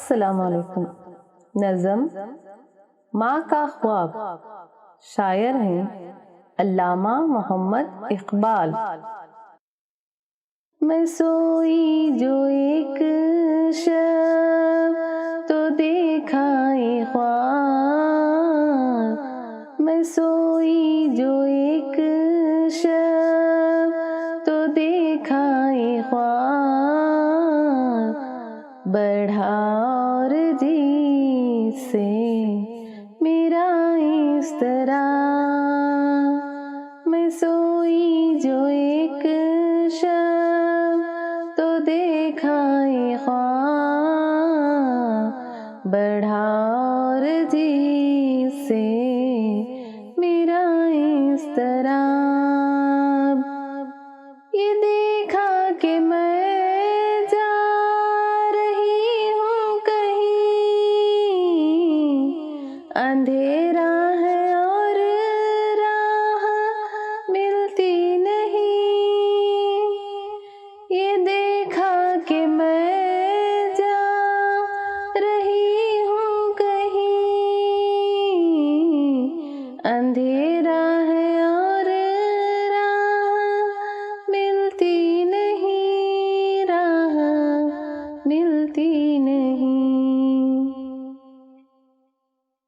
अस्सलाम वालेकुम। नज़म माँ का ख्वाब, शायर हैं अल्लामा मोहम्मद इकबाल। मैं सोई जो एक शब तो देखा ये ख्वाब, मैं सोई जो एक शब तो देखा ये ख्वाब, बढ़ा और जिससे मेरा इस तरह। मैं सोई जो एक शब तो देखा ये ख्वाब, बढ़ा और जिससे मेरा इस तरह। ये देखा कि मैं जा रही हूँ कहीं, अंधेरा है और राह मिलती नहीं। ये देखा कि मैं जा रही हूँ कहीं, अंधेरा है और राह मिलती नहीं, राह मिलती नहीं।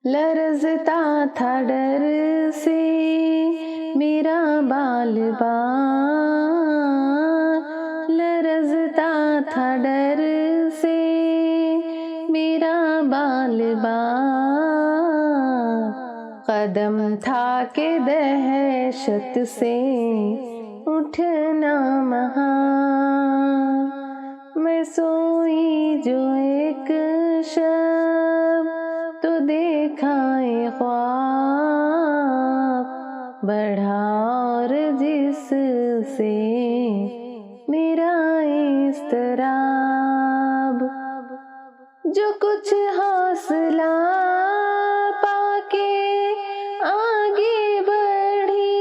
लरज़ता था डर से मेरा बाल-बाल, लरज़ता था डर से मेरा बाल-बाल। कदम था के दहशत से उठना महाल। मैं सोई जो एक शब तो देखा ये ख्वाब, बढ़ा और जिससे मेरा इज़्तिराब। जो कुछ हौसला पाके आगे बढ़ी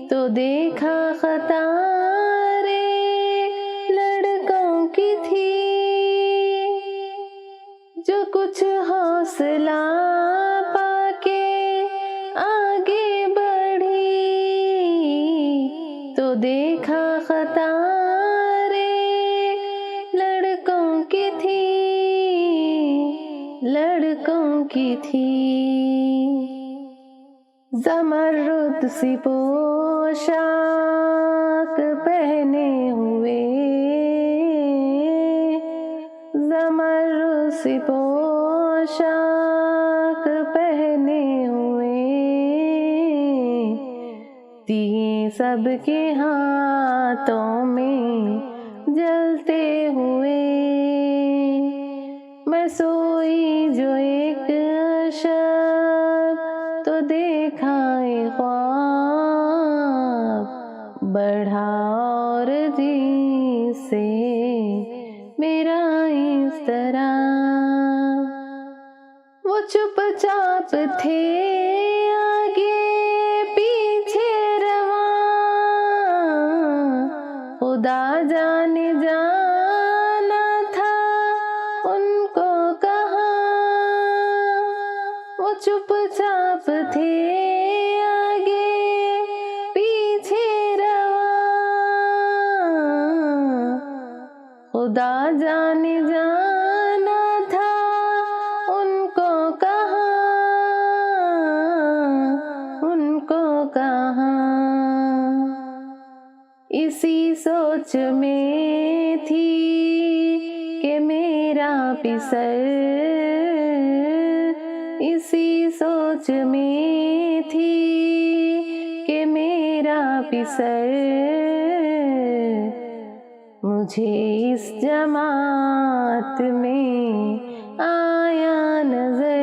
तो देखा ख़तारे लड़कों की थी। जो कुछ हौसला पाके आगे बढ़ी तो देखा ख़तारे लड़कों की थी, लड़कों की थी। ज़मरुद सी पोशाक पहने हुए, ज़मरुद सी पोशाक पहने हुए, दिए सबके हाथों में जलते हुए। मैं सोई जो एक शब तो देखा ये ख्वाब, बढ़ा और जिससे मेरा इस तरह। वो चुपचाप थे आगे पीछे रवां, खुदा जाने जाना था उनको कहाँ। वो चुपचाप थे आगे पीछे रवां, खुदा जाने जाना था उनको कहाँ, उनको कहाँ। इसी सोच में थी कि मेरा पिसर, इसी सोच में थी कि मेरा पिसर, मुझे इस जमात में आया नजर।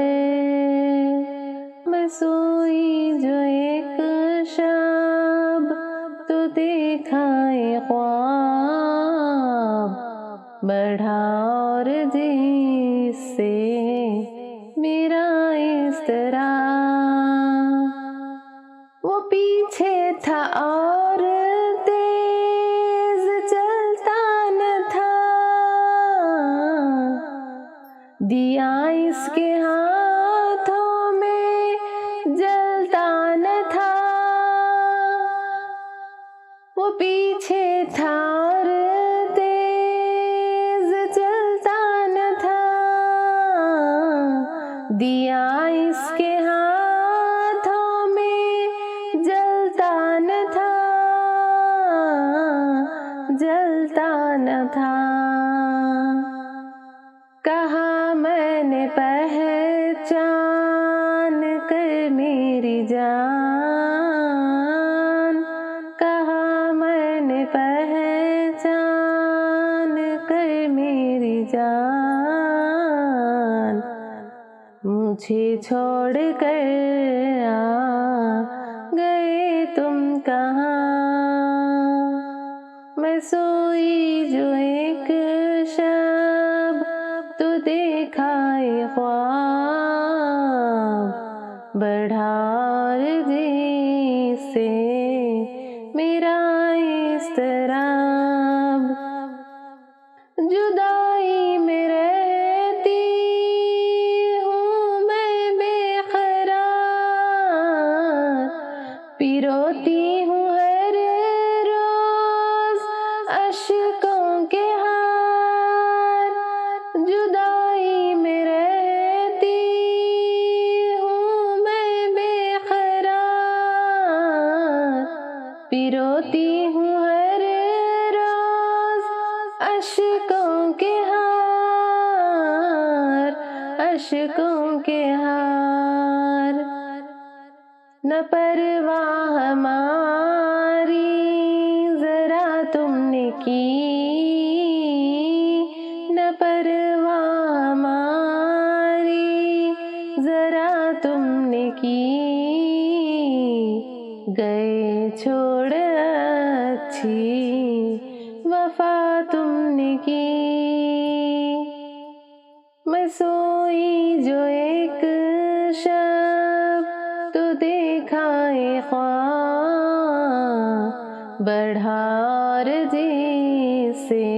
मैं सोई जो एक शब तो देखा ये ख्वाब, बढ़ा और जिससे मेरा इज़्तिराब। वो पीछे था और तेज चलता न था, मुझे छोड़ कर आ गए तुम कहाँ। मैं सोई जो एक शब तो देखा ये ख्वाब, बढ़ा और जिससे मेरा इज़्तिराब। जुदाई में रहती हूँ मैं बेक़रार, पिरोती हूँ हर रोज़ अश्कों के हार। जुदाई में रहती हूँ मैं बेक़रार, पिरोती हूँ हर रोज़ अश्कों के हार, अश्कों के हार। न परवाह हमारी ज़रा तुमने की, न परवाह हमारी ज़रा तुमने की। गए छोड़ अच्छी वफ़ा तुमने की। मैं सोई जो एक शब तो देखा ये ख्वाब, बढ़ा और जिससे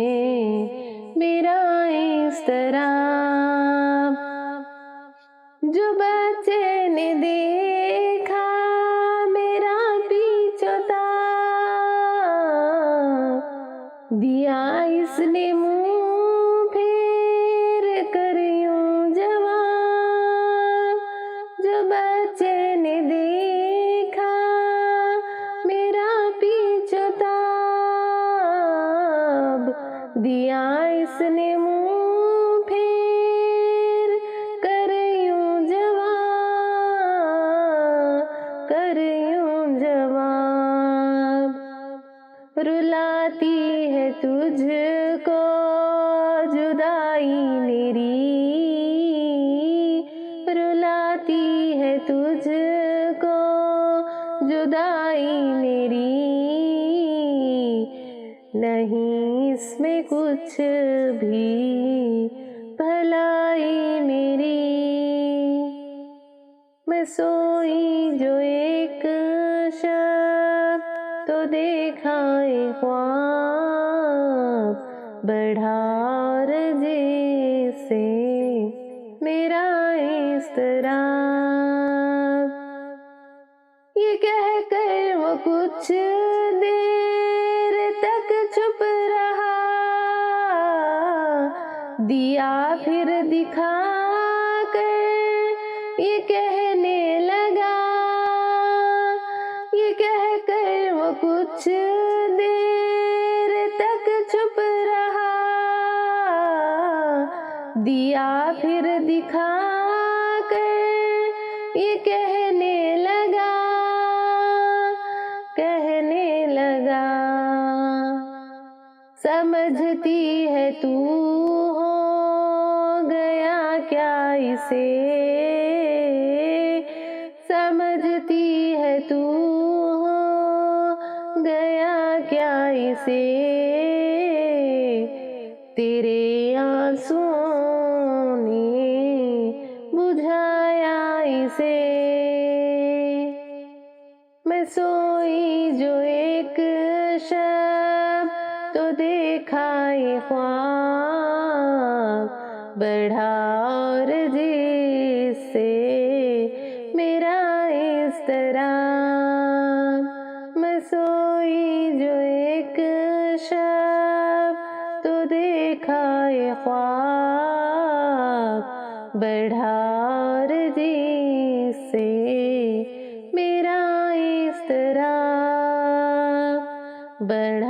मेरा इज़्तिराब। जो बच्चे ने देखा मेरा पीछा, दिया इसने मुँह फेर कर यूं जवाब। जो बच्चे ने देखा मेरा पीछा, दिया इसने मुँह फेर कर यूं जवाब, कर यूं जवाब। रुलाती है तुझको जुदाई मेरी, रुलाती है तुझको जुदाई मेरी। नहीं इसमें कुछ भी भलाई मेरी। मैं सोई जो एक शब तो देखा ये ख्वाब, बढ़ा और जिससे मेरा इज़्तिराब। ये कहकर वो कुछ देर तक चुप रहा, दिया फिर दिखा कर ये कहने लगा। ये कहकर वो कुछ देर तक चुप रहा, दिया फिर दिखा कर ये कहने लगा, कहने लगा। समझती है तू हो गया क्या इसे, समझती है तू हो गया क्या इसे। तेरे आंसुओं ने बुझाया इसे। मैं सोई जो एक शब तो देखा ये ख्वाब, बढ़ा और जिससे मेरा इज़्तिराब। मैं सोई जो एक शब तो देखा ये ख्वाब, बढ़ा और जिससे मेरा इज़्तिराब, बढ़ा